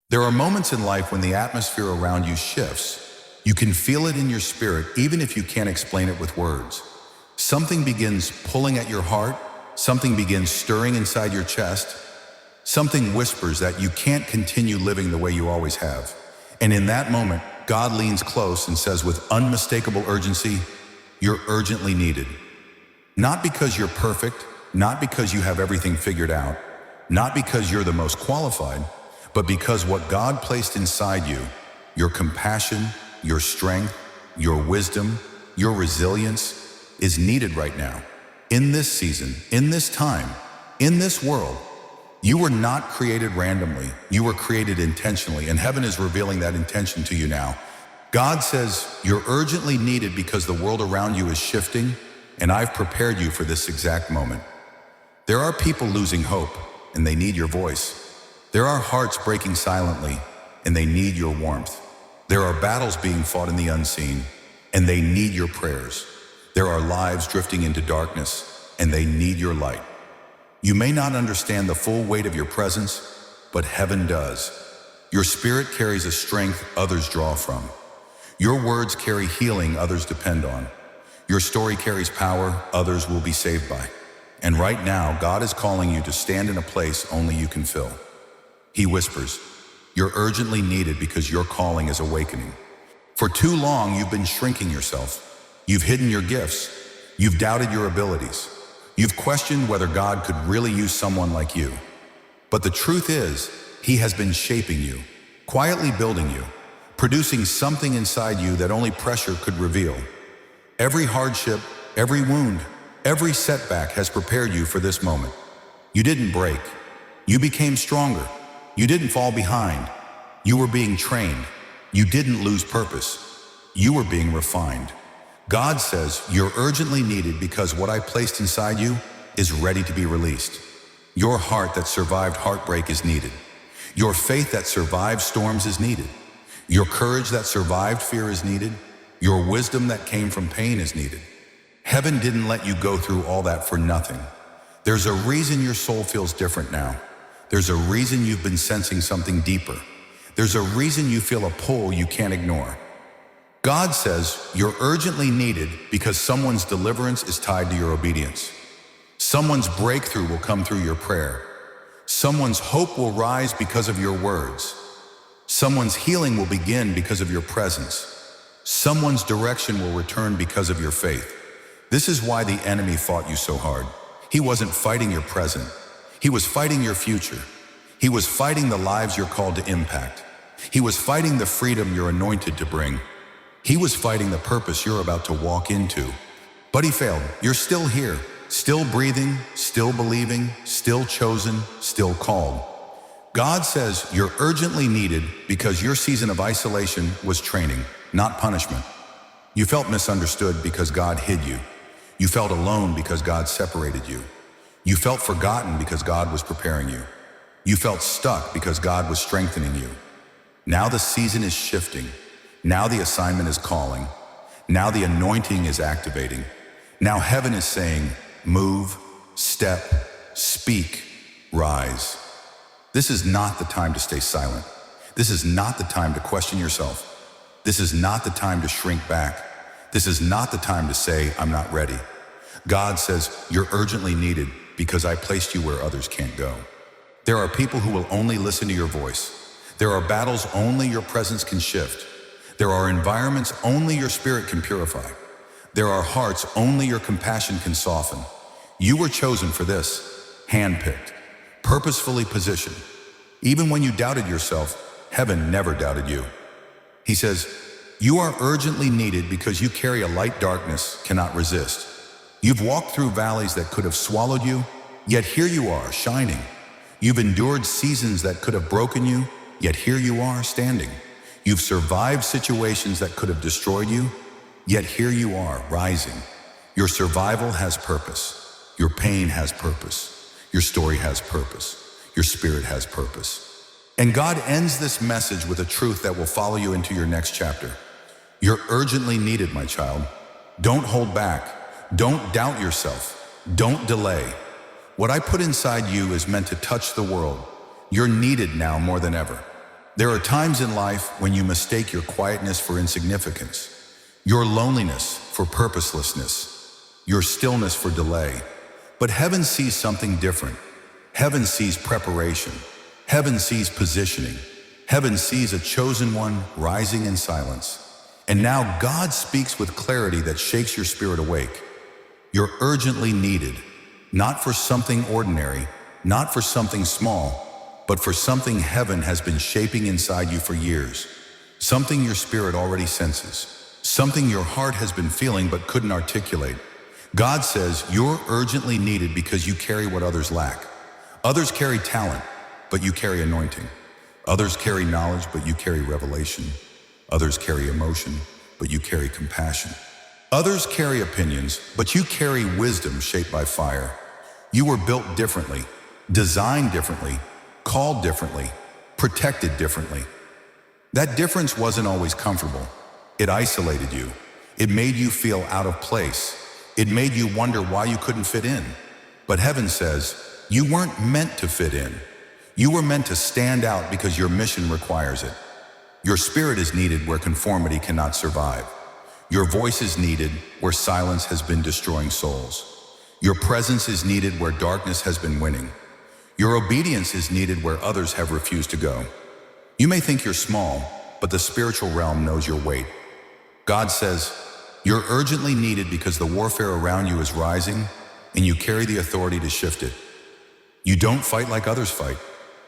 There are moments in life when the atmosphere around you shifts. You can feel it in your spirit, even if you can't explain it with words. Something begins pulling at your heart, something begins stirring inside your chest, something whispers that you can't continue living the way you always have. And in that moment, God leans close and says with unmistakable urgency, "You're urgently needed." Not because you're perfect, not because you have everything figured out, not because you're the most qualified, but because what God placed inside you, your compassion, your strength, your wisdom, your resilience, is needed right now. In this season, in this time, in this world, you were not created randomly. You were created intentionally, and heaven is revealing that intention to you now. God says, "You're urgently needed because the world around you is shifting, and I've prepared you for this exact moment." There are people losing hope, and they need your voice. There are hearts breaking silently, and they need your warmth. There are battles being fought in the unseen, and they need your prayers. There are lives drifting into darkness, and they need your light. You may not understand the full weight of your presence, but heaven does. Your spirit carries a strength others draw from. Your words carry healing others depend on. Your story carries power others will be saved by. And right now, God is calling you to stand in a place only you can fill. He whispers, "You're urgently needed because your calling is awakening." For too long, you've been shrinking yourself. You've hidden your gifts. You've doubted your abilities. You've questioned whether God could really use someone like you. But the truth is, He has been shaping you, quietly building you, producing something inside you that only pressure could reveal. Every hardship, every wound, every setback has prepared you for this moment. You didn't break. You became stronger. You didn't fall behind. You were being trained. You didn't lose purpose. You were being refined. God says you're urgently needed because what I placed inside you is ready to be released. Your heart that survived heartbreak is needed. Your faith that survived storms is needed. Your courage that survived fear is needed. Your wisdom that came from pain is needed. Heaven didn't let you go through all that for nothing. There's a reason your soul feels different now. There's a reason you've been sensing something deeper. There's a reason you feel a pull you can't ignore. God says you're urgently needed because someone's deliverance is tied to your obedience. Someone's breakthrough will come through your prayer. Someone's hope will rise because of your words. Someone's healing will begin because of your presence. Someone's direction will return because of your faith. This is why the enemy fought you so hard. He wasn't fighting your present. He was fighting your future. He was fighting the lives you're called to impact. He was fighting the freedom you're anointed to bring. He was fighting the purpose you're about to walk into. But he failed. You're still here, still breathing, still believing, still chosen, still called. God says you're urgently needed because your season of isolation was training, not punishment. You felt misunderstood because God hid you. You felt alone because God separated you. You felt forgotten because God was preparing you. You felt stuck because God was strengthening you. Now the season is shifting. Now the assignment is calling. Now the anointing is activating. Now heaven is saying, move, step, speak, rise. This is not the time to stay silent. This is not the time to question yourself. This is not the time to shrink back. This is not the time to say, I'm not ready. God says, you're urgently needed because I placed you where others can't go. There are people who will only listen to your voice. There are battles only your presence can shift. There are environments only your spirit can purify. There are hearts only your compassion can soften. You were chosen for this, handpicked, purposefully positioned. Even when you doubted yourself, heaven never doubted you. He says, you are urgently needed because you carry a light darkness cannot resist. You've walked through valleys that could have swallowed you, yet here you are, shining. You've endured seasons that could have broken you, yet here you are, standing. You've survived situations that could have destroyed you, yet here you are, rising. Your survival has purpose. Your pain has purpose. Your story has purpose. Your spirit has purpose. And God ends this message with a truth that will follow you into your next chapter. You're urgently needed, my child. Don't hold back. Don't doubt yourself. Don't delay. What I put inside you is meant to touch the world. You're needed now more than ever. There are times in life when you mistake your quietness for insignificance, your loneliness for purposelessness, your stillness for delay. But heaven sees something different. Heaven sees preparation. Heaven sees positioning. Heaven sees a chosen one rising in silence. And now God speaks with clarity that shakes your spirit awake. You're urgently needed, not for something ordinary, not for something small, but for something heaven has been shaping inside you for years. Something your spirit already senses. Something your heart has been feeling but couldn't articulate. God says you're urgently needed because you carry what others lack. Others carry talent, but you carry anointing. Others carry knowledge, but you carry revelation. Others carry emotion, but you carry compassion. Others carry opinions, but you carry wisdom shaped by fire. You were built differently, designed differently, called differently, protected differently. That difference wasn't always comfortable. It isolated you. It made you feel out of place. It made you wonder why you couldn't fit in. But heaven says, you weren't meant to fit in. You were meant to stand out because your mission requires it. Your spirit is needed where conformity cannot survive. Your voice is needed where silence has been destroying souls. Your presence is needed where darkness has been winning. Your obedience is needed where others have refused to go. You may think you're small, but the spiritual realm knows your weight. God says, you're urgently needed because the warfare around you is rising and you carry the authority to shift it. You don't fight like others fight.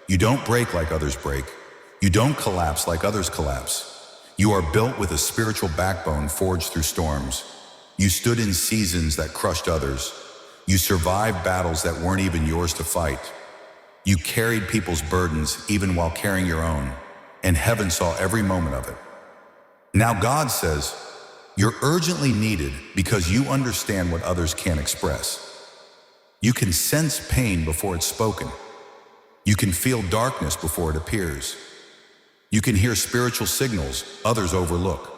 You don't break like others break. You don't collapse like others collapse. You are built with a spiritual backbone forged through storms. You stood in seasons that crushed others. You survived battles that weren't even yours to fight. You carried people's burdens even while carrying your own, and heaven saw every moment of it. Now God says, you're urgently needed because you understand what others can't express. You can sense pain before it's spoken. You can feel darkness before it appears. You can hear spiritual signals others overlook.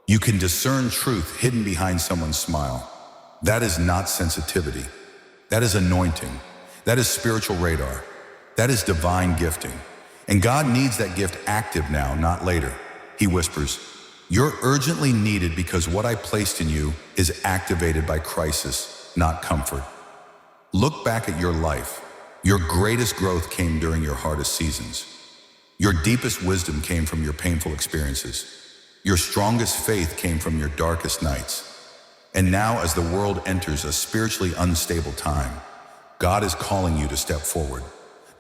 You can discern truth hidden behind someone's smile. That is not sensitivity. That is anointing. That is spiritual radar. That is divine gifting. And God needs that gift active now, not later. He whispers, you're urgently needed because what I placed in you is activated by crisis, not comfort. Look back at your life. Your greatest growth came during your hardest seasons. Your deepest wisdom came from your painful experiences. Your strongest faith came from your darkest nights. And now, as the world enters a spiritually unstable time, God is calling you to step forward.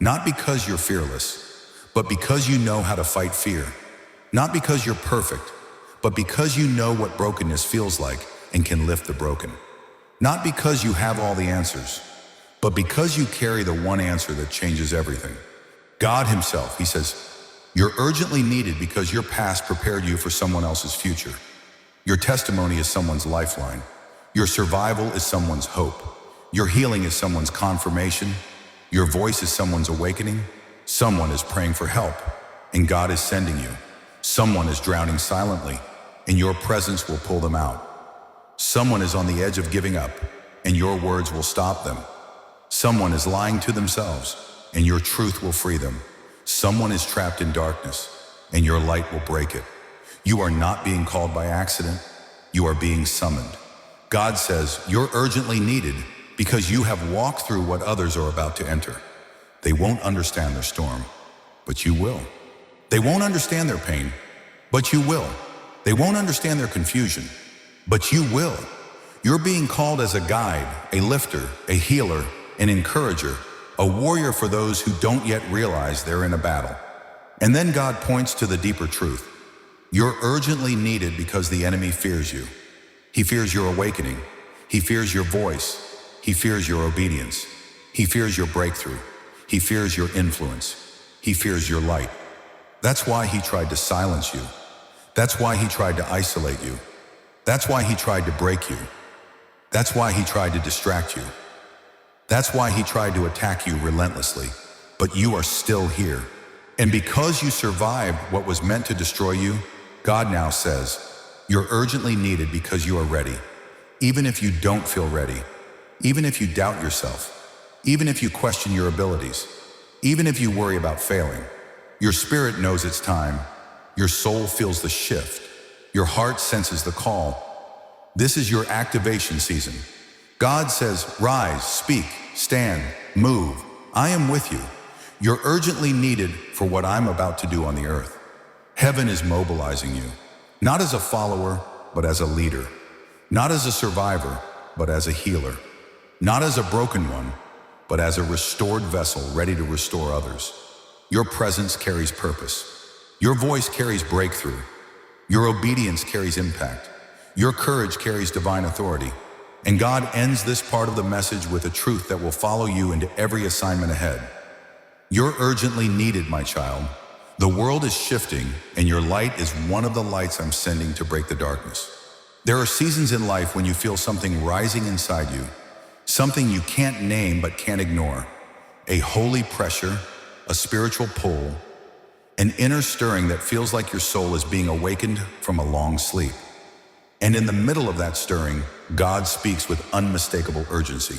Not because you're fearless, but because you know how to fight fear. Not because you're perfect, but because you know what brokenness feels like and can lift the broken. Not because you have all the answers, but because you carry the one answer that changes everything. God himself, he says, you're urgently needed because your past prepared you for someone else's future. Your testimony is someone's lifeline. Your survival is someone's hope. Your healing is someone's confirmation. Your voice is someone's awakening. Someone is praying for help, and God is sending you. Someone is drowning silently, and your presence will pull them out. Someone is on the edge of giving up, and your words will stop them. Someone is lying to themselves, and your truth will free them. Someone is trapped in darkness, and your light will break it. You are not being called by accident. You are being summoned. God says you're urgently needed because you have walked through what others are about to enter. They won't understand their storm, but you will. They won't understand their pain, but you will. They won't understand their confusion, but you will. You're being called as a guide, a lifter, a healer, an encourager, a warrior for those who don't yet realize they're in a battle. And then God points to the deeper truth. You're urgently needed because the enemy fears you. He fears your awakening. He fears your voice. He fears your obedience. He fears your breakthrough. He fears your influence. He fears your light. That's why he tried to silence you. That's why he tried to isolate you. That's why he tried to break you. That's why he tried to distract you. That's why he tried to attack you relentlessly. But you are still here. And because you survived what was meant to destroy you, God now says, you're urgently needed because you are ready. Even if you don't feel ready. Even if you doubt yourself. Even if you question your abilities. Even if you worry about failing. Your spirit knows it's time. Your soul feels the shift. Your heart senses the call. This is your activation season. God says, rise, speak, stand, move. I am with you. You're urgently needed for what I'm about to do on the earth. Heaven is mobilizing you, not as a follower, but as a leader. Not as a survivor, but as a healer. Not as a broken one, but as a restored vessel ready to restore others. Your presence carries purpose. Your voice carries breakthrough. Your obedience carries impact. Your courage carries divine authority. And God ends this part of the message with a truth that will follow you into every assignment ahead. You're urgently needed, my child. The world is shifting, and your light is one of the lights I'm sending to break the darkness. There are seasons in life when you feel something rising inside you, something you can't name but can't ignore. A holy pressure, a spiritual pull, an inner stirring that feels like your soul is being awakened from a long sleep. And in the middle of that stirring, God speaks with unmistakable urgency.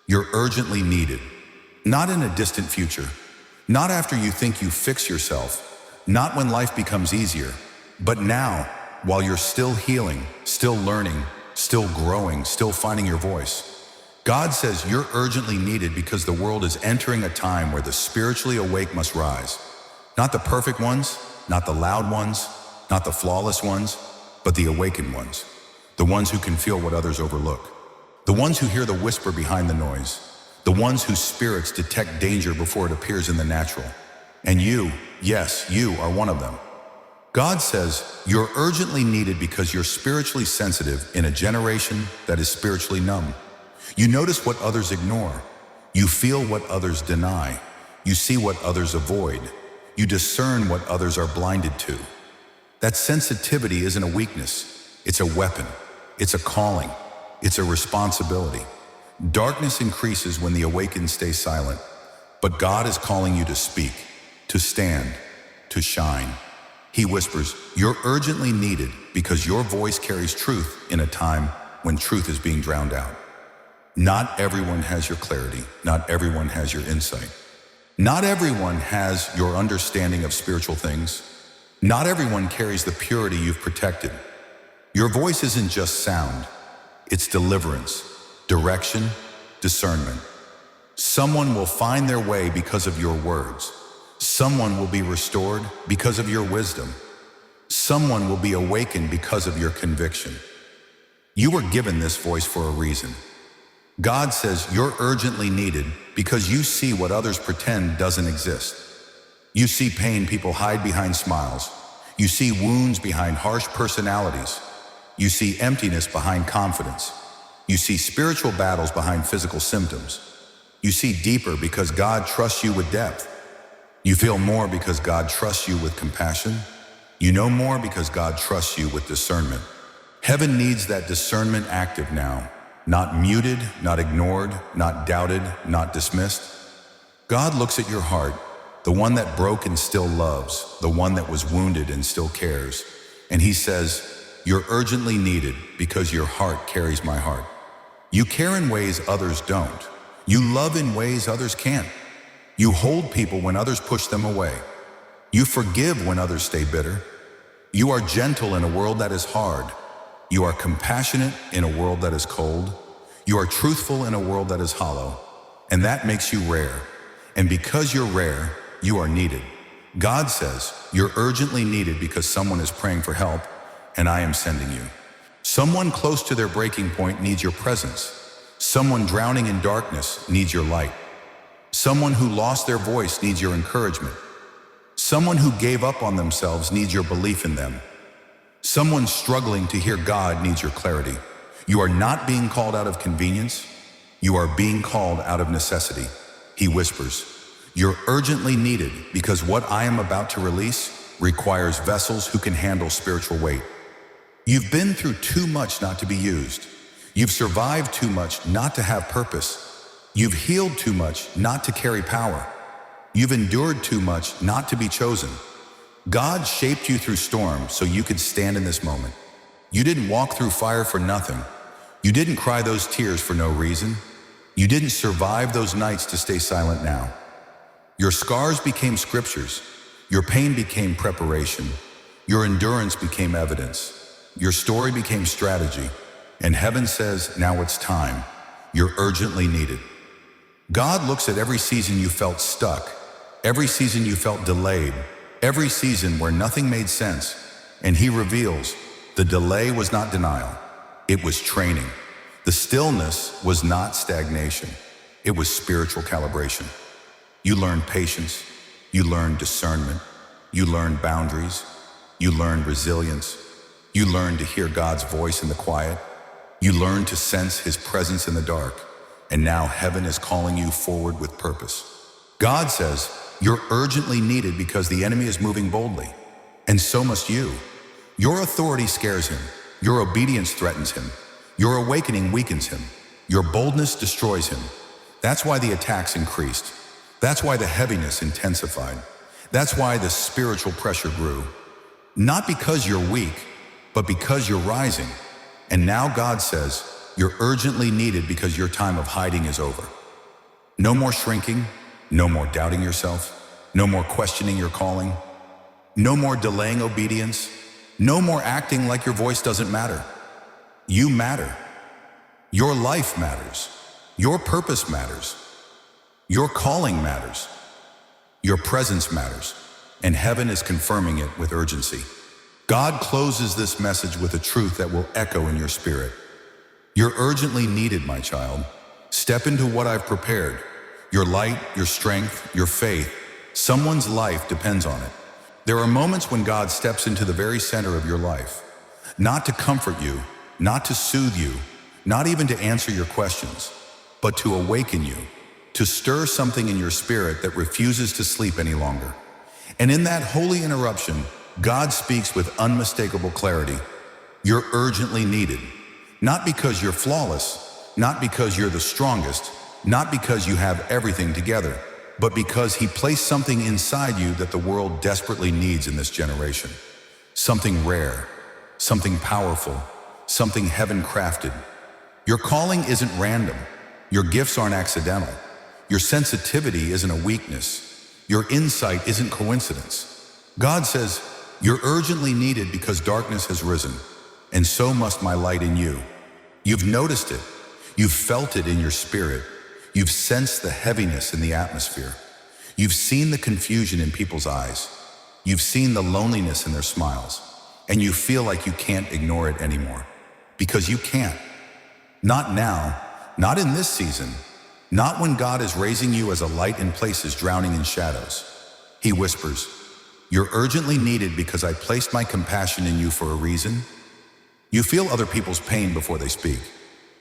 You're urgently needed, not in a distant future, not after you think you fix yourself, not when life becomes easier, but now, while you're still healing, still learning, still growing, still finding your voice. God says you're urgently needed because the world is entering a time where the spiritually awake must rise. Not the perfect ones, not the loud ones, not the flawless ones, but the awakened ones. The ones who can feel what others overlook. The ones who hear the whisper behind the noise. The ones whose spirits detect danger before it appears in the natural. And you, yes, you are one of them. God says you're urgently needed because you're spiritually sensitive in a generation that is spiritually numb. You notice what others ignore. You feel what others deny. You see what others avoid. You discern what others are blinded to. That sensitivity isn't a weakness. It's a weapon. It's a calling. It's a responsibility. Darkness increases when the awakened stay silent, but God is calling you to speak, to stand, to shine. He whispers, you're urgently needed because your voice carries truth in a time when truth is being drowned out. Not everyone has your clarity. Not everyone has your insight. Not everyone has your understanding of spiritual things. Not everyone carries the purity you've protected. Your voice isn't just sound. It's deliverance, direction, discernment. Someone will find their way because of your words. Someone will be restored because of your wisdom. Someone will be awakened because of your conviction. You were given this voice for a reason. God says you're urgently needed because you see what others pretend doesn't exist. You see pain people hide behind smiles. You see wounds behind harsh personalities. You see emptiness behind confidence. You see spiritual battles behind physical symptoms. You see deeper because God trusts you with depth. You feel more because God trusts you with compassion. You know more because God trusts you with discernment. Heaven needs that discernment active now. Not muted, not ignored, not doubted, not dismissed. God looks at your heart, the one that broke and still loves, the one that was wounded and still cares. And he says, you're urgently needed because your heart carries my heart. You care in ways others don't. You love in ways others can't. You hold people when others push them away. You forgive when others stay bitter. You are gentle in a world that is hard. You are compassionate in a world that is cold. You are truthful in a world that is hollow. And that makes you rare. And because you're rare, you are needed. God says you're urgently needed because someone is praying for help, and I am sending you. Someone close to their breaking point needs your presence. Someone drowning in darkness needs your light. Someone who lost their voice needs your encouragement. Someone who gave up on themselves needs your belief in them. Someone struggling to hear God needs your clarity. You are not being called out of convenience. You are being called out of necessity. He whispers, you're urgently needed because what I am about to release requires vessels who can handle spiritual weight. You've been through too much not to be used. You've survived too much not to have purpose. You've healed too much not to carry power. You've endured too much not to be chosen. God shaped you through storms so you could stand in this moment. You didn't walk through fire for nothing. You didn't cry those tears for no reason. You didn't survive those nights to stay silent now. Your scars became scriptures. Your pain became preparation. Your endurance became evidence. Your story became strategy. And heaven says, now it's time. You're urgently needed. God looks at every season you felt stuck, every season you felt delayed, every season where nothing made sense, and he reveals the delay was not denial, it was training. The stillness was not stagnation, it was spiritual calibration. You learned patience, you learned discernment, you learned boundaries, you learned resilience, you learned to hear God's voice in the quiet, you learned to sense his presence in the dark, and now heaven is calling you forward with purpose. God says, you're urgently needed because the enemy is moving boldly, and so must you. Your authority scares him, your obedience threatens him, your awakening weakens him, your boldness destroys him. That's why the attacks increased. That's why the heaviness intensified. That's why the spiritual pressure grew. Not because you're weak, but because you're rising. And now God says, you're urgently needed because your time of hiding is over. No more shrinking, no more doubting yourself, no more questioning your calling, no more delaying obedience, no more acting like your voice doesn't matter. You matter. Your life matters. Your purpose matters. Your calling matters. Your presence matters. And heaven is confirming it with urgency. God closes this message with a truth that will echo in your spirit. You're urgently needed, my child. Step into what I've prepared. Your light, your strength, your faith. Someone's life depends on it. There are moments when God steps into the very center of your life. Not to comfort you, not to soothe you, not even to answer your questions, but to awaken you, to stir something in your spirit that refuses to sleep any longer. And in that holy interruption, God speaks with unmistakable clarity. You're urgently needed. Not because you're flawless, not because you're the strongest, not because you have everything together, but because he placed something inside you that the world desperately needs in this generation. Something rare, something powerful, something heaven-crafted. Your calling isn't random. Your gifts aren't accidental. Your sensitivity isn't a weakness. Your insight isn't coincidence. God says, you're urgently needed because darkness has risen, and so must my light in you. You've noticed it. You've felt it in your spirit. You've sensed the heaviness in the atmosphere. You've seen the confusion in people's eyes. You've seen the loneliness in their smiles. And you feel like you can't ignore it anymore. Because you can't. Not now, not in this season, not when God is raising you as a light in places drowning in shadows. He whispers, you're urgently needed because I placed my compassion in you for a reason. You feel other people's pain before they speak.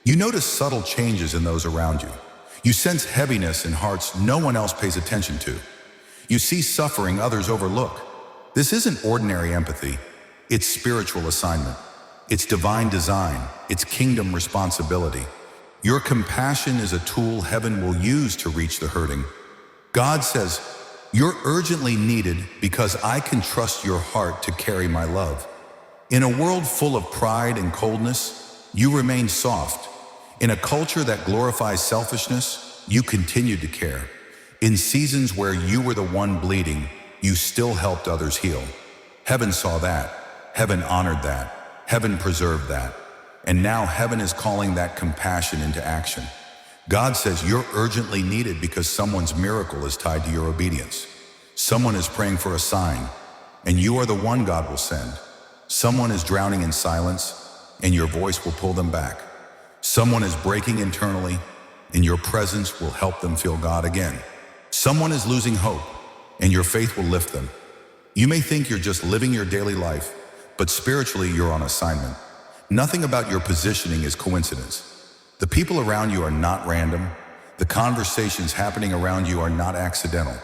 You notice subtle changes in those around you. You sense heaviness in hearts no one else pays attention to. You see suffering others overlook. This isn't ordinary empathy. It's spiritual assignment. It's divine design. It's kingdom responsibility. Your compassion is a tool heaven will use to reach the hurting. God says, you're urgently needed because I can trust your heart to carry my love. In a world full of pride and coldness, you remain soft. In a culture that glorifies selfishness, you continued to care. In seasons where you were the one bleeding, you still helped others heal. Heaven saw that. Heaven honored that. Heaven preserved that. And now heaven is calling that compassion into action. God says you're urgently needed because someone's miracle is tied to your obedience. Someone is praying for a sign, and you are the one God will send. Someone is drowning in silence, and your voice will pull them back. Someone is breaking internally, and your presence will help them feel God again. Someone is losing hope, and your faith will lift them. You may think you're just living your daily life, but spiritually you're on assignment. Nothing about your positioning is coincidence. The people around you are not random. The conversations happening around you are not accidental.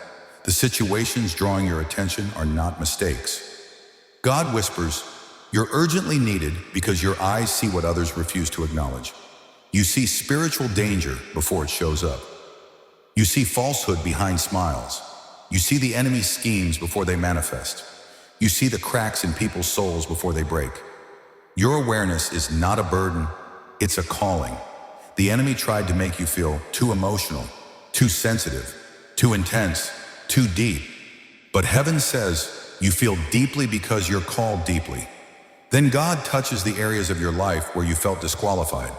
The situations drawing your attention are not mistakes. God whispers, you're urgently needed because your eyes see what others refuse to acknowledge. You see spiritual danger before it shows up. You see falsehood behind smiles. You see the enemy's schemes before they manifest. You see the cracks in people's souls before they break. Your awareness is not a burden, it's a calling. The enemy tried to make you feel too emotional, too sensitive, too intense, too deep. But heaven says you feel deeply because you're called deeply. Then God touches the areas of your life where you felt disqualified.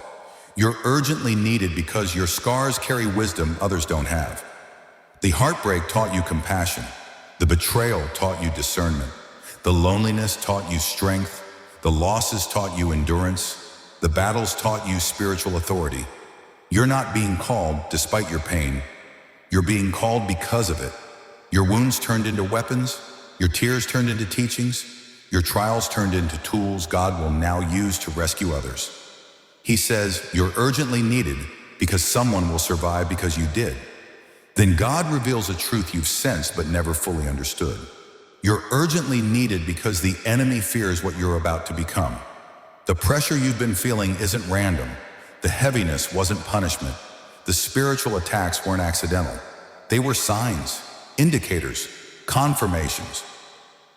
You're urgently needed because your scars carry wisdom others don't have. The heartbreak taught you compassion. The betrayal taught you discernment. The loneliness taught you strength. The losses taught you endurance. The battles taught you spiritual authority. You're not being called despite your pain. You're being called because of it. Your wounds turned into weapons. Your tears turned into teachings. Your trials turned into tools God will now use to rescue others. He says you're urgently needed because someone will survive because you did. Then God reveals a truth you've sensed but never fully understood. You're urgently needed because the enemy fears what you're about to become. The pressure you've been feeling isn't random. The heaviness wasn't punishment. The spiritual attacks weren't accidental. They were signs, indicators, confirmations.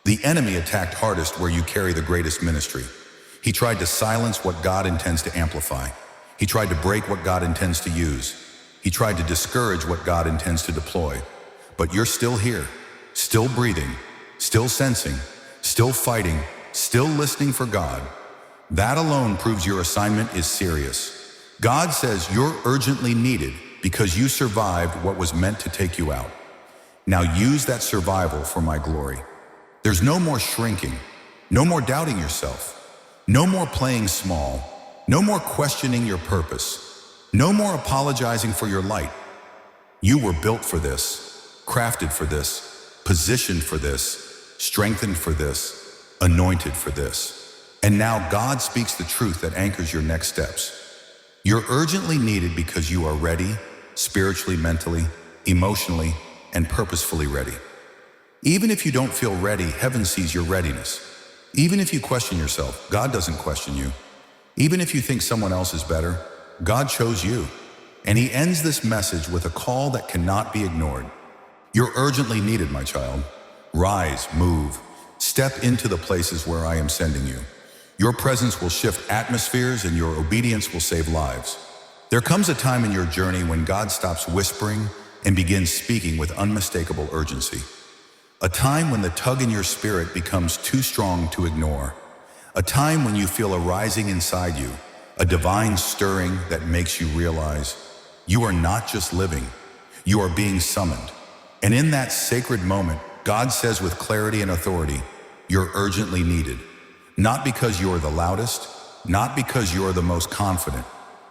The enemy attacked hardest where you carry the greatest ministry. He tried to silence what God intends to amplify. He tried to break what God intends to use. He tried to discourage what God intends to deploy. But you're still here, still breathing, still sensing, still fighting, still listening for God. That alone proves your assignment is serious. God says you're urgently needed because you survived what was meant to take you out. Now use that survival for my glory. There's no more shrinking, no more doubting yourself, no more playing small, no more questioning your purpose, no more apologizing for your light. You were built for this, crafted for this, positioned for this, strengthened for this, anointed for this. And now God speaks the truth that anchors your next steps. You're urgently needed because you are ready, spiritually, mentally, emotionally, and purposefully ready. Even if you don't feel ready, heaven sees your readiness. Even if you question yourself, God doesn't question you. Even if you think someone else is better, God chose you. And he ends this message with a call that cannot be ignored. You're urgently needed, my child. Rise, move, step into the places where I am sending you. Your presence will shift atmospheres and your obedience will save lives. There comes a time in your journey when God stops whispering and begins speaking with unmistakable urgency. A time when the tug in your spirit becomes too strong to ignore. A time when you feel a rising inside you, a divine stirring that makes you realize you are not just living, you are being summoned. And in that sacred moment, God says with clarity and authority, you're urgently needed. Not because you are the loudest, not because you are the most confident,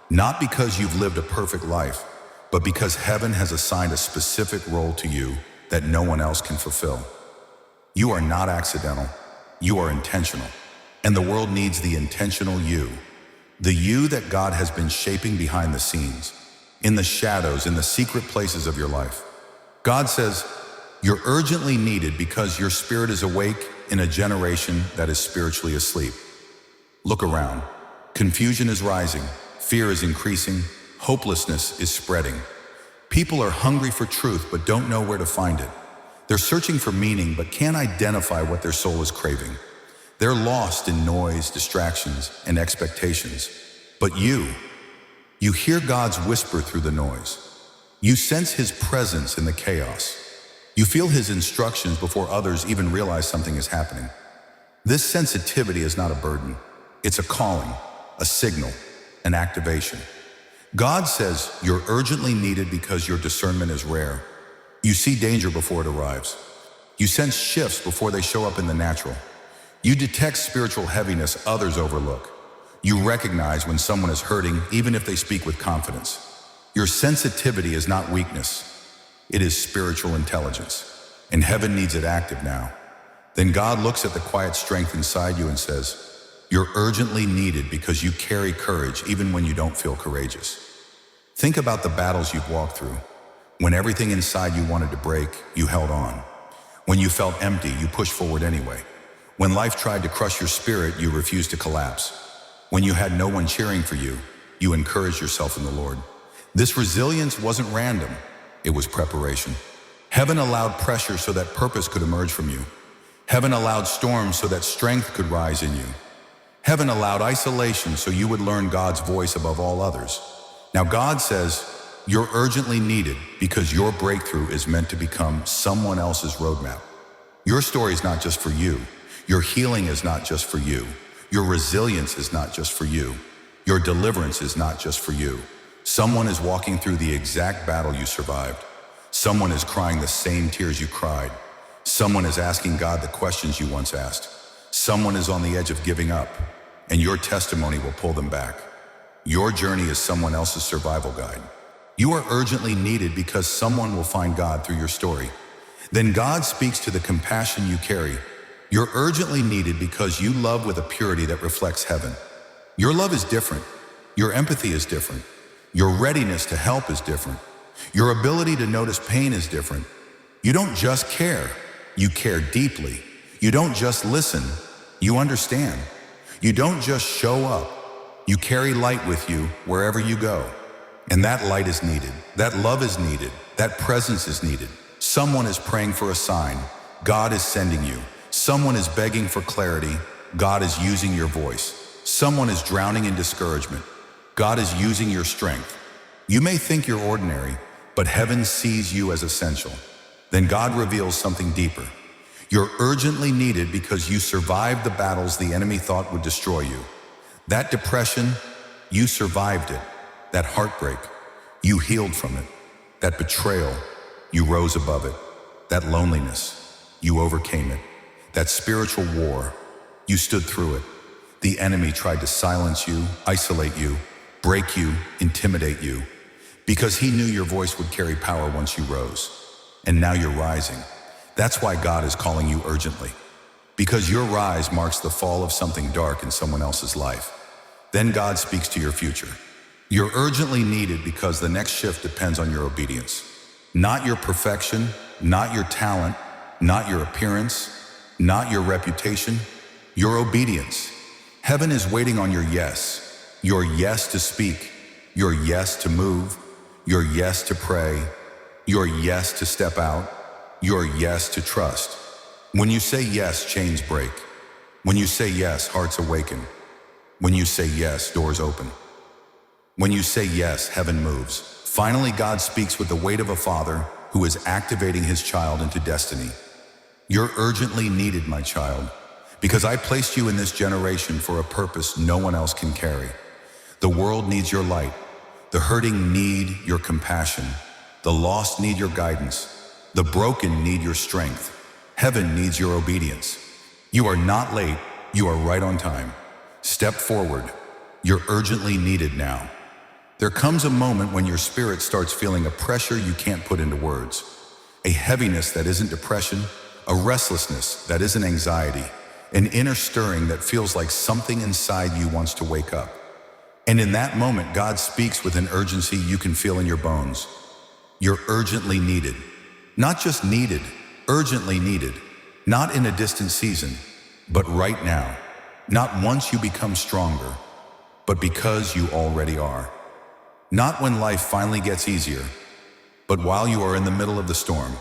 not because you've lived a perfect life, but because heaven has assigned a specific role to you that no one else can fulfill. You are not accidental, you are intentional. And the world needs the intentional you. The you that God has been shaping behind the scenes, in the shadows, in the secret places of your life. God says, you're urgently needed because your spirit is awake in a generation that is spiritually asleep. Look around. Confusion is rising, fear is increasing, hopelessness is spreading. People are hungry for truth but don't know where to find it. They're searching for meaning but can't identify what their soul is craving. They're lost in noise, distractions, and expectations. But you hear God's whisper through the noise. You sense his presence in the chaos. You feel his instructions before others even realize something is happening. This sensitivity is not a burden. It's a calling, a signal, an activation. God says you're urgently needed because your discernment is rare. You see danger before it arrives. You sense shifts before they show up in the natural. You detect spiritual heaviness others overlook. You recognize when someone is hurting even if they speak with confidence. Your sensitivity is not weakness. It is spiritual intelligence. And heaven needs it active now. Then God looks at the quiet strength inside you and says, you're urgently needed because you carry courage even when you don't feel courageous. Think about the battles you've walked through. When everything inside you wanted to break, you held on. When you felt empty, you pushed forward anyway. When life tried to crush your spirit, you refused to collapse. When you had no one cheering for you, you encouraged yourself in the Lord. This resilience wasn't random, it was preparation. Heaven allowed pressure so that purpose could emerge from you. Heaven allowed storms so that strength could rise in you. Heaven allowed isolation so you would learn God's voice above all others. Now God says, you're urgently needed because your breakthrough is meant to become someone else's roadmap. Your story is not just for you. Your healing is not just for you. Your resilience is not just for you. Your deliverance is not just for you. Someone is walking through the exact battle you survived. Someone is crying the same tears you cried. Someone is asking God the questions you once asked. Someone is on the edge of giving up, and your testimony will pull them back. Your journey is someone else's survival guide. You are urgently needed because someone will find God through your story. Then God speaks to the compassion you carry. You're urgently needed because you love with a purity that reflects heaven. Your love is different. Your empathy is different. Your readiness to help is different. Your ability to notice pain is different. You don't just care, you care deeply. You don't just listen, you understand. You don't just show up, you carry light with you wherever you go. And that light is needed, that love is needed, that presence is needed. Someone is praying for a sign, God is sending you. Someone is begging for clarity, God is using your voice. Someone is drowning in discouragement, God is using your strength. You may think you're ordinary, but heaven sees you as essential. Then God reveals something deeper. You're urgently needed because you survived the battles the enemy thought would destroy you. That depression, you survived it. That heartbreak, you healed from it. That betrayal, you rose above it. That loneliness, you overcame it. That spiritual war, you stood through it. The enemy tried to silence you, isolate you, break you, intimidate you, because he knew your voice would carry power once you rose. And now you're rising. That's why God is calling you urgently. Because your rise marks the fall of something dark in someone else's life. Then God speaks to your future. You're urgently needed because the next shift depends on your obedience. Not your perfection, not your talent, not your appearance, not your reputation, your obedience. Heaven is waiting on your yes to speak, your yes to move, your yes to pray, your yes to step out, your yes to trust. When you say yes, chains break. When you say yes, hearts awaken. When you say yes, doors open. When you say yes, heaven moves. Finally, God speaks with the weight of a father who is activating his child into destiny. You're urgently needed, my child, because I placed you in this generation for a purpose no one else can carry. The world needs your light. The hurting need your compassion. The lost need your guidance. The broken need your strength. Heaven needs your obedience. You are not late. You are right on time. Step forward. You're urgently needed now. There comes a moment when your spirit starts feeling a pressure you can't put into words. A heaviness that isn't depression, a restlessness that isn't anxiety, an inner stirring that feels like something inside you wants to wake up. And in that moment, God speaks with an urgency you can feel in your bones. You're urgently needed. Not just needed, urgently needed. Not in a distant season, but right now. Not once you become stronger, but because you already are. Not when life finally gets easier, but while you are in the middle of the storm.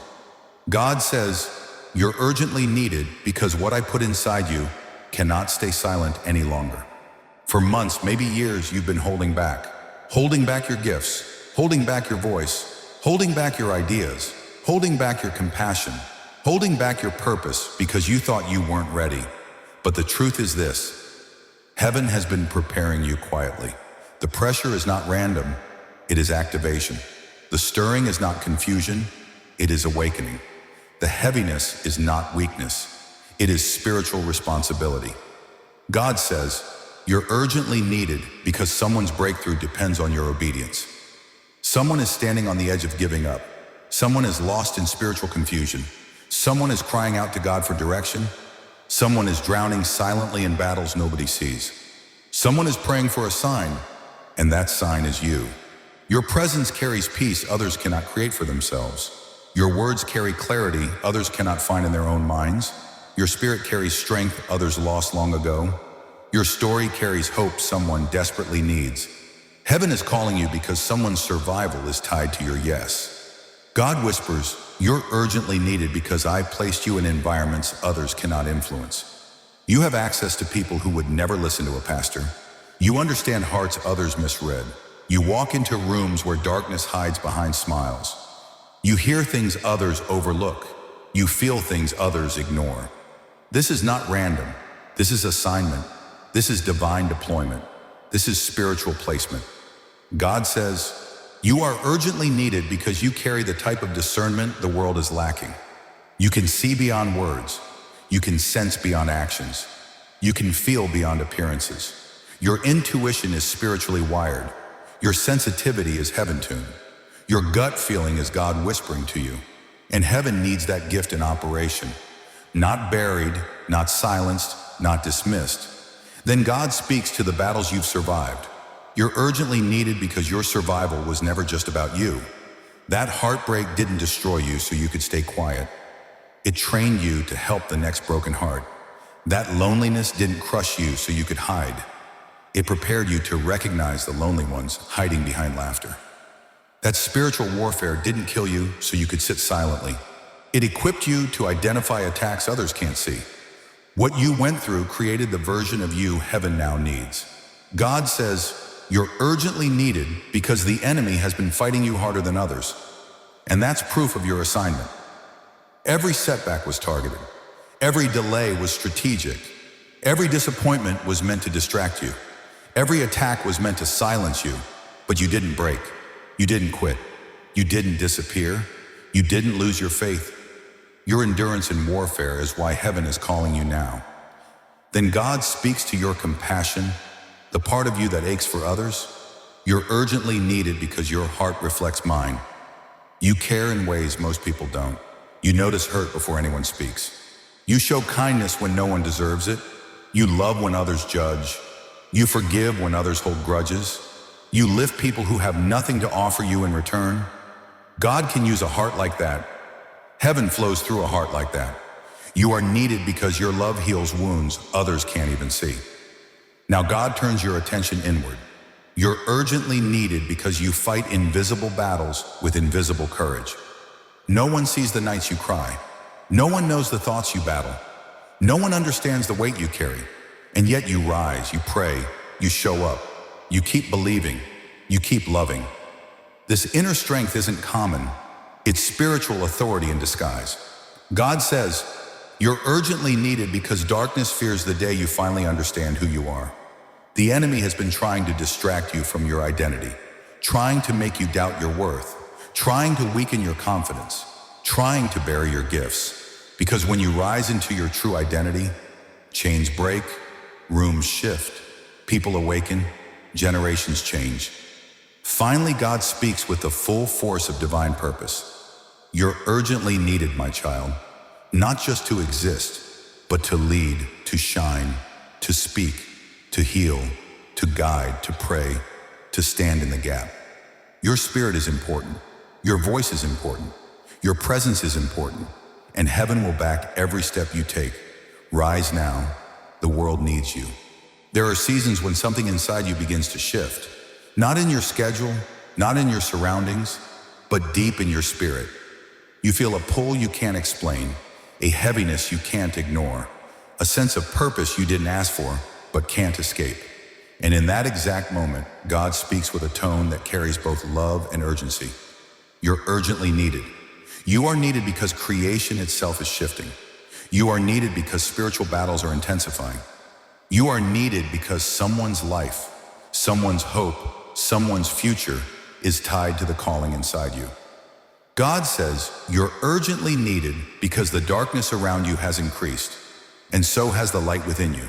God says, you're urgently needed because what I put inside you cannot stay silent any longer. For months, maybe years, you've been holding back your gifts, holding back your voice, holding back your ideas, holding back your compassion, holding back your purpose because you thought you weren't ready. But the truth is this, heaven has been preparing you quietly. The pressure is not random, it is activation. The stirring is not confusion, it is awakening. The heaviness is not weakness, it is spiritual responsibility. God says, you're urgently needed because someone's breakthrough depends on your obedience. Someone is standing on the edge of giving up. Someone is lost in spiritual confusion. Someone is crying out to God for direction. Someone is drowning silently in battles nobody sees. Someone is praying for a sign, and that sign is you. Your presence carries peace others cannot create for themselves. Your words carry clarity others cannot find in their own minds. Your spirit carries strength others lost long ago. Your story carries hope someone desperately needs. Heaven is calling you because someone's survival is tied to your yes. God whispers, you're urgently needed because I placed you in environments others cannot influence. You have access to people who would never listen to a pastor. You understand hearts others misread. You walk into rooms where darkness hides behind smiles. You hear things others overlook. You feel things others ignore. This is not random. This is assignment. This is divine deployment. This is spiritual placement. God says, you are urgently needed because you carry the type of discernment the world is lacking. You can see beyond words. You can sense beyond actions. You can feel beyond appearances. Your intuition is spiritually wired. Your sensitivity is heaven-tuned. Your gut feeling is God whispering to you. And heaven needs that gift in operation. Not buried, not silenced, not dismissed. Then God speaks to the battles you've survived. You're urgently needed because your survival was never just about you. That heartbreak didn't destroy you so you could stay quiet. It trained you to help the next broken heart. That loneliness didn't crush you so you could hide. It prepared you to recognize the lonely ones hiding behind laughter. That spiritual warfare didn't kill you so you could sit silently. It equipped you to identify attacks others can't see. What you went through created the version of you heaven now needs. God says, you're urgently needed because the enemy has been fighting you harder than others. And that's proof of your assignment. Every setback was targeted. Every delay was strategic. Every disappointment was meant to distract you. Every attack was meant to silence you, but you didn't break. You didn't quit. You didn't disappear. You didn't lose your faith. Your endurance in warfare is why heaven is calling you now. Then God speaks to your compassion, the part of you that aches for others. You're urgently needed because your heart reflects mine. You care in ways most people don't. You notice hurt before anyone speaks. You show kindness when no one deserves it. You love when others judge. You forgive when others hold grudges. You lift people who have nothing to offer you in return. God can use a heart like that. Heaven flows through a heart like that. You are needed because your love heals wounds others can't even see. Now God turns your attention inward. You're urgently needed because you fight invisible battles with invisible courage. No one sees the nights you cry. No one knows the thoughts you battle. No one understands the weight you carry. And yet you rise, you pray, you show up. You keep believing. You keep loving. This inner strength isn't common. It's spiritual authority in disguise. God says, you're urgently needed because darkness fears the day you finally understand who you are. The enemy has been trying to distract you from your identity, trying to make you doubt your worth, trying to weaken your confidence, trying to bury your gifts. Because when you rise into your true identity, chains break, rooms shift, people awaken, generations change. Finally, God speaks with the full force of divine purpose. You're urgently needed, my child, not just to exist, but to lead, to shine, to speak, to heal, to guide, to pray, to stand in the gap. Your spirit is important. Your voice is important. Your presence is important. And heaven will back every step you take. Rise now. The world needs you. There are seasons when something inside you begins to shift. Not in your schedule, not in your surroundings, but deep in your spirit. You feel a pull you can't explain, a heaviness you can't ignore, a sense of purpose you didn't ask for, but can't escape. And in that exact moment, God speaks with a tone that carries both love and urgency. You're urgently needed. You are needed because creation itself is shifting. You are needed because spiritual battles are intensifying. You are needed because someone's life, someone's hope, someone's future is tied to the calling inside you. God says you're urgently needed because the darkness around you has increased, and so has the light within you.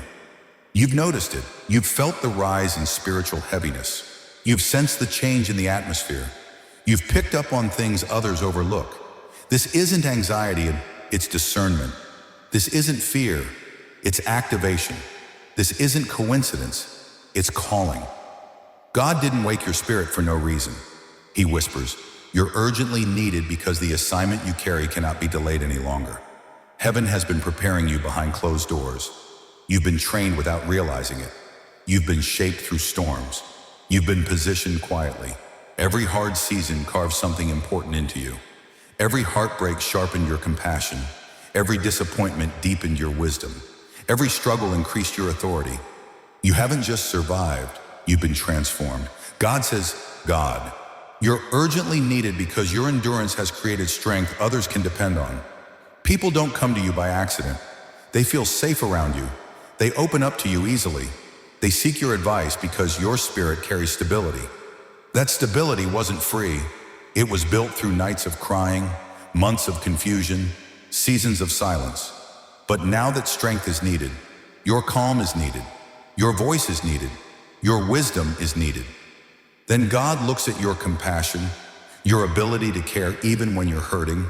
You've noticed it. You've felt the rise in spiritual heaviness. You've sensed the change in the atmosphere. You've picked up on things others overlook. This isn't anxiety, it's discernment. This isn't fear, it's activation. This isn't coincidence, it's calling. God didn't wake your spirit for no reason. He whispers, you're urgently needed because the assignment you carry cannot be delayed any longer. Heaven has been preparing you behind closed doors. You've been trained without realizing it. You've been shaped through storms. You've been positioned quietly. Every hard season carved something important into you. Every heartbreak sharpened your compassion. Every disappointment deepened your wisdom. Every struggle increased your authority. You haven't just survived, you've been transformed. God says, God, you're urgently needed because your endurance has created strength others can depend on. People don't come to you by accident. They feel safe around you. They open up to you easily. They seek your advice because your spirit carries stability. That stability wasn't free. It was built through nights of crying, months of confusion, seasons of silence. But now that strength is needed, your calm is needed, your voice is needed, your wisdom is needed. Then God looks at your compassion, your ability to care even when you're hurting,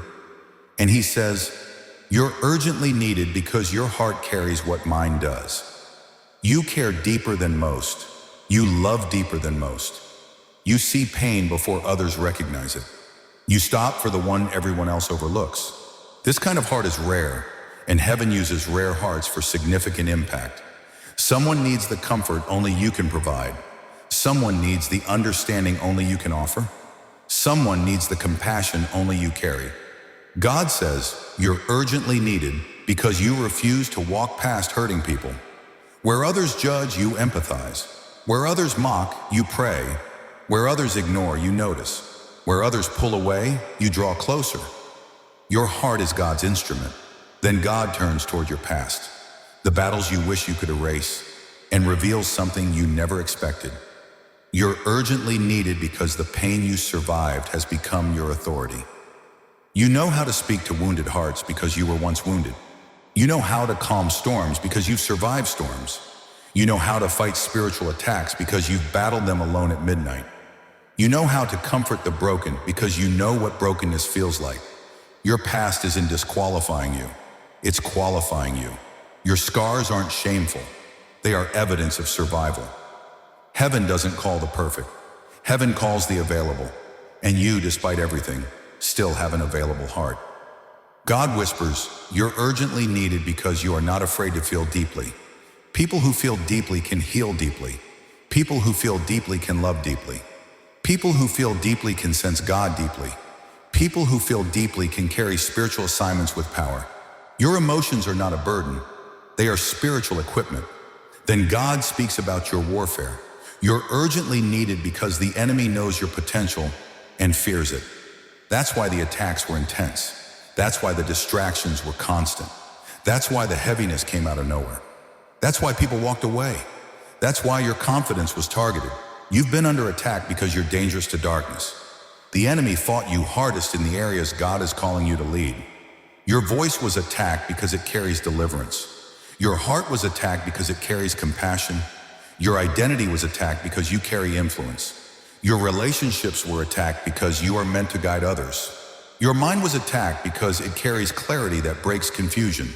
and He says, "You're urgently needed because your heart carries what mine does." You care deeper than most. You love deeper than most. You see pain before others recognize it. You stop for the one everyone else overlooks. This kind of heart is rare, and heaven uses rare hearts for significant impact. Someone needs the comfort only you can provide. Someone needs the understanding only you can offer. Someone needs the compassion only you carry. God says, you're urgently needed because you refuse to walk past hurting people. Where others judge, you empathize. Where others mock, you pray. Where others ignore, you notice. Where others pull away, you draw closer. Your heart is God's instrument. Then God turns toward your past, the battles you wish you could erase, and reveals something you never expected. You're urgently needed because the pain you survived has become your authority. You know how to speak to wounded hearts because you were once wounded. You know how to calm storms because you've survived storms. You know how to fight spiritual attacks because you've battled them alone at midnight. You know how to comfort the broken because you know what brokenness feels like. Your past isn't disqualifying you. It's qualifying you. Your scars aren't shameful. They are evidence of survival. Heaven doesn't call the perfect. Heaven calls the available. And you, despite everything, still have an available heart. God whispers, you're urgently needed because you are not afraid to feel deeply. People who feel deeply can heal deeply. People who feel deeply can love deeply. People who feel deeply can sense God deeply. People who feel deeply can carry spiritual assignments with power. Your emotions are not a burden. They are spiritual equipment. Then God speaks about your warfare. You're urgently needed because the enemy knows your potential and fears it. That's why the attacks were intense. That's why the distractions were constant. That's why the heaviness came out of nowhere. That's why people walked away. That's why your confidence was targeted. You've been under attack because you're dangerous to darkness. The enemy fought you hardest in the areas God is calling you to lead. Your voice was attacked because it carries deliverance. Your heart was attacked because it carries compassion. Your identity was attacked because you carry influence. Your relationships were attacked because you are meant to guide others. Your mind was attacked because it carries clarity that breaks confusion.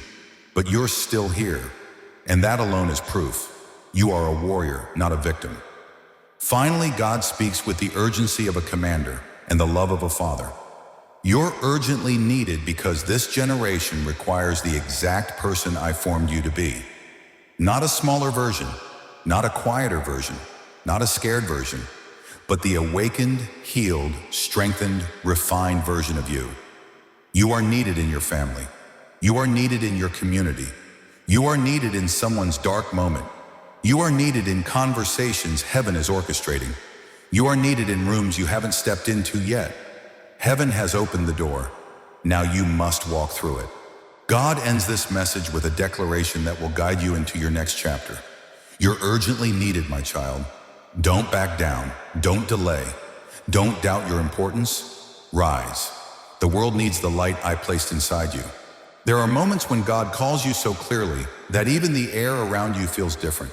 But you're still here, and that alone is proof. You are a warrior, not a victim. Finally, God speaks with the urgency of a commander and the love of a father. You're urgently needed because this generation requires the exact person I formed you to be. Not a smaller version, not a quieter version, not a scared version, but the awakened, healed, strengthened, refined version of you. You are needed in your family. You are needed in your community. You are needed in someone's dark moment. You are needed in conversations heaven is orchestrating. You are needed in rooms you haven't stepped into yet. Heaven has opened the door. Now you must walk through it. God ends this message with a declaration that will guide you into your next chapter. You're urgently needed, my child. Don't back down. Don't delay. Don't doubt your importance. Rise. The world needs the light I placed inside you. There are moments when God calls you so clearly that even the air around you feels different.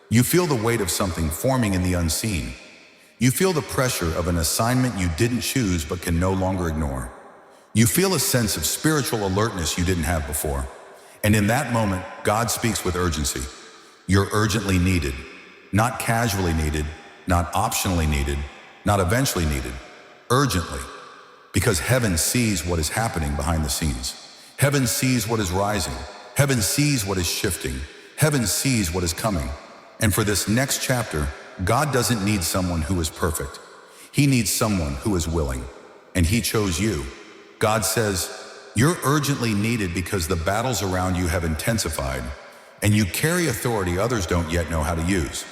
You feel the weight of something forming in the unseen. You feel the pressure of an assignment you didn't choose but can no longer ignore. You feel a sense of spiritual alertness you didn't have before. And in that moment, God speaks with urgency. You're urgently needed. Not casually needed, not optionally needed, not eventually needed, urgently. Because heaven sees what is happening behind the scenes. Heaven sees what is rising. Heaven sees what is shifting. Heaven sees what is coming. And for this next chapter, God doesn't need someone who is perfect. He needs someone who is willing. And He chose you. God says, you're urgently needed because the battles around you have intensified, and you carry authority others don't yet know how to use.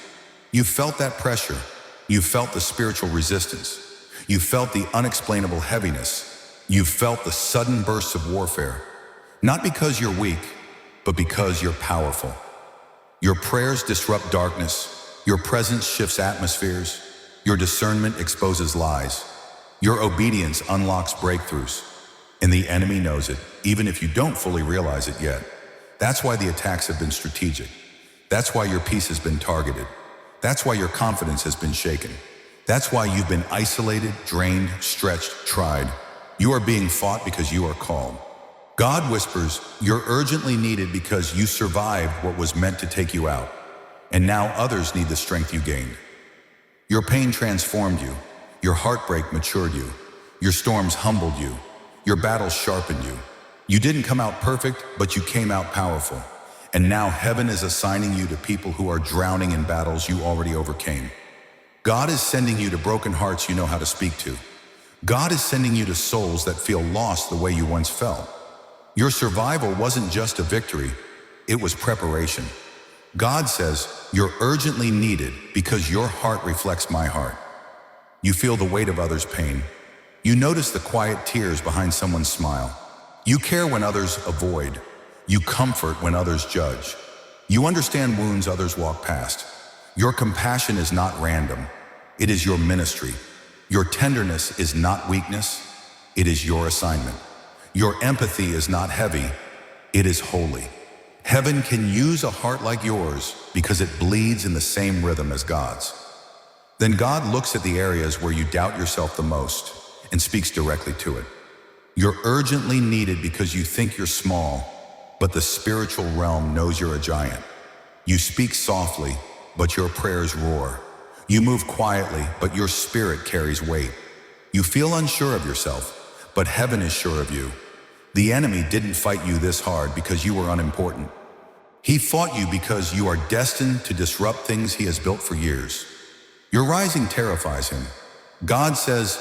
You felt that pressure. You felt the spiritual resistance. You felt the unexplainable heaviness. You felt the sudden bursts of warfare. Not because you're weak, but because you're powerful. Your prayers disrupt darkness, your presence shifts atmospheres, your discernment exposes lies, your obedience unlocks breakthroughs, and the enemy knows it, even if you don't fully realize it yet. That's why the attacks have been strategic. That's why your peace has been targeted. That's why your confidence has been shaken. That's why you've been isolated, drained, stretched, tried. You are being fought because you are called. God whispers, you're urgently needed because you survived what was meant to take you out, and now others need the strength you gained. Your pain transformed you, your heartbreak matured you, your storms humbled you, your battles sharpened you. You didn't come out perfect, but you came out powerful. And now heaven is assigning you to people who are drowning in battles you already overcame. God is sending you to broken hearts you know how to speak to. God is sending you to souls that feel lost the way you once felt. Your survival wasn't just a victory, it was preparation. God says, you're urgently needed because your heart reflects my heart. You feel the weight of others' pain. You notice the quiet tears behind someone's smile. You care when others avoid. You comfort when others judge. You understand wounds others walk past. Your compassion is not random. It is your ministry. Your tenderness is not weakness. It is your assignment. Your empathy is not heavy, it is holy. Heaven can use a heart like yours because it bleeds in the same rhythm as God's. Then God looks at the areas where you doubt yourself the most and speaks directly to it. You're urgently needed because you think you're small, but the spiritual realm knows you're a giant. You speak softly, but your prayers roar. You move quietly, but your spirit carries weight. You feel unsure of yourself, but heaven is sure of you. The enemy didn't fight you this hard because you were unimportant. He fought you because you are destined to disrupt things he has built for years. Your rising terrifies him. God says,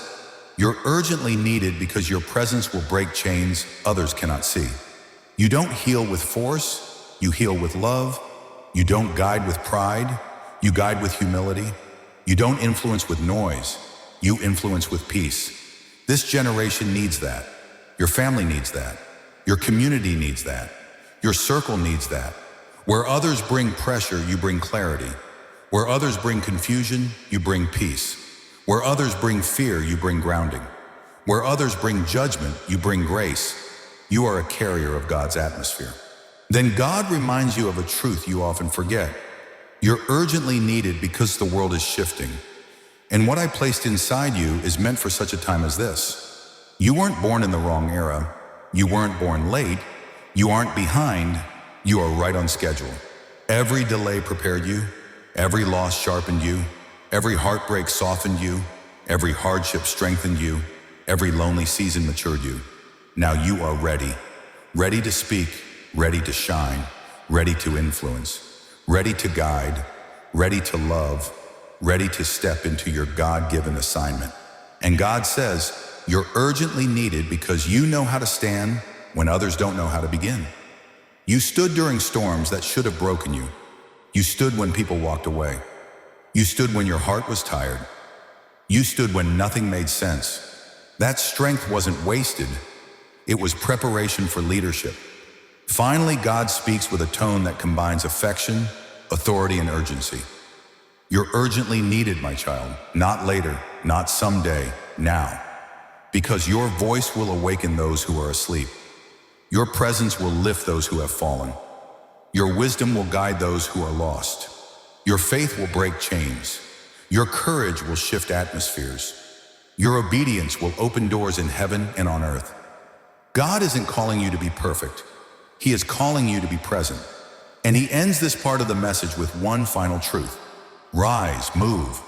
you're urgently needed because your presence will break chains others cannot see. You don't heal with force, you heal with love. You don't guide with pride, you guide with humility. You don't influence with noise, you influence with peace. This generation needs that. Your family needs that. Your community needs that. Your circle needs that. Where others bring pressure, you bring clarity. Where others bring confusion, you bring peace. Where others bring fear, you bring grounding. Where others bring judgment, you bring grace. You are a carrier of God's atmosphere. Then God reminds you of a truth you often forget. You're urgently needed because the world is shifting. And what I placed inside you is meant for such a time as this. You weren't born in the wrong era. You weren't born late. You aren't behind. You are right on schedule. Every delay prepared you. Every loss sharpened you. Every heartbreak softened you. Every hardship strengthened you. Every lonely season matured you. Now you are ready. Ready to speak. Ready to shine. Ready to influence. Ready to guide. Ready to love. Ready to step into your God-given assignment. And God says, you're urgently needed because you know how to stand when others don't know how to begin. You stood during storms that should have broken you. You stood when people walked away. You stood when your heart was tired. You stood when nothing made sense. That strength wasn't wasted. It was preparation for leadership. Finally, God speaks with a tone that combines affection, authority, and urgency. You're urgently needed, my child. Not later, not someday, now. Because your voice will awaken those who are asleep. Your presence will lift those who have fallen. Your wisdom will guide those who are lost. Your faith will break chains. Your courage will shift atmospheres. Your obedience will open doors in heaven and on earth. God isn't calling you to be perfect. He is calling you to be present. And he ends this part of the message with one final truth. Rise, move,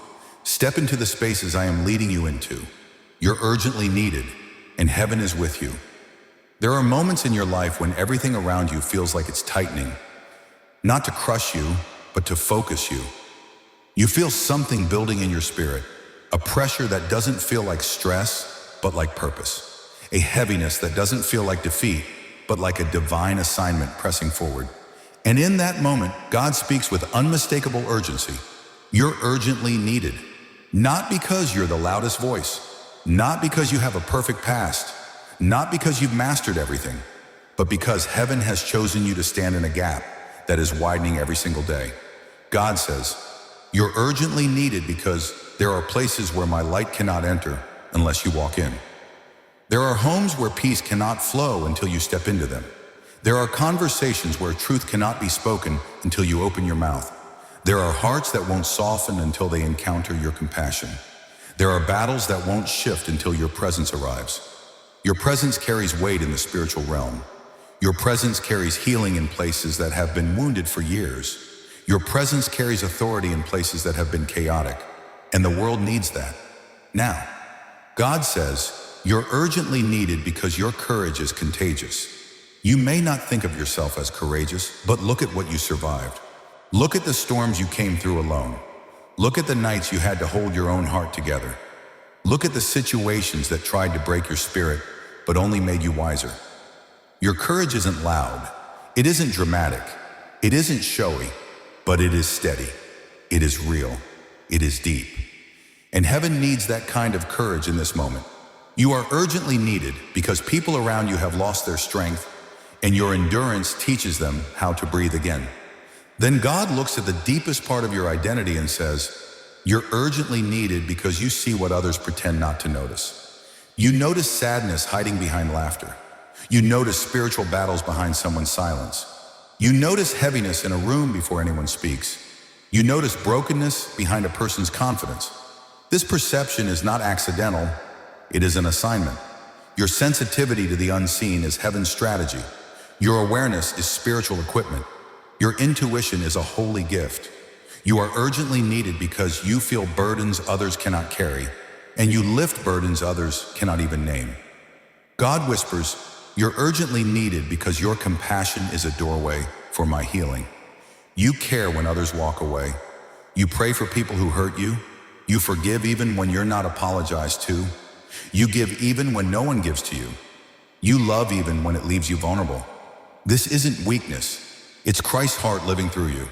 step into the spaces I am leading you into. You're urgently needed, and heaven is with you. There are moments in your life when everything around you feels like it's tightening, not to crush you, but to focus you. You feel something building in your spirit, a pressure that doesn't feel like stress, but like purpose, a heaviness that doesn't feel like defeat, but like a divine assignment pressing forward. And in that moment, God speaks with unmistakable urgency. You're urgently needed, not because you're the loudest voice, not because you have a perfect past, not because you've mastered everything, but because heaven has chosen you to stand in a gap that is widening every single day. God says, you're urgently needed because there are places where my light cannot enter unless you walk in. There are homes where peace cannot flow until you step into them. There are conversations where truth cannot be spoken until you open your mouth. There are hearts that won't soften until they encounter your compassion. There are battles that won't shift until your presence arrives. Your presence carries weight in the spiritual realm. Your presence carries healing in places that have been wounded for years. Your presence carries authority in places that have been chaotic, and the world needs that. Now, God says, you're urgently needed because your courage is contagious. You may not think of yourself as courageous, but look at what you survived. Look at the storms you came through alone. Look at the nights you had to hold your own heart together. Look at the situations that tried to break your spirit, but only made you wiser. Your courage isn't loud. It isn't dramatic. It isn't showy, but it is steady. It is real. It is deep. And heaven needs that kind of courage in this moment. You are urgently needed because people around you have lost their strength, and your endurance teaches them how to breathe again. Then God looks at the deepest part of your identity and says, you're urgently needed because you see what others pretend not to notice. You notice sadness hiding behind laughter. You notice spiritual battles behind someone's silence. You notice heaviness in a room before anyone speaks. You notice brokenness behind a person's confidence. This perception is not accidental. It is an assignment. Your sensitivity to the unseen is heaven's strategy. Your awareness is spiritual equipment. Your intuition is a holy gift. You are urgently needed because you feel burdens others cannot carry, and you lift burdens others cannot even name. God whispers, you're urgently needed because your compassion is a doorway for my healing. You care when others walk away. You pray for people who hurt you. You forgive even when you're not apologized to. You give even when no one gives to you. You love even when it leaves you vulnerable. This isn't weakness. It's Christ's heart living through you.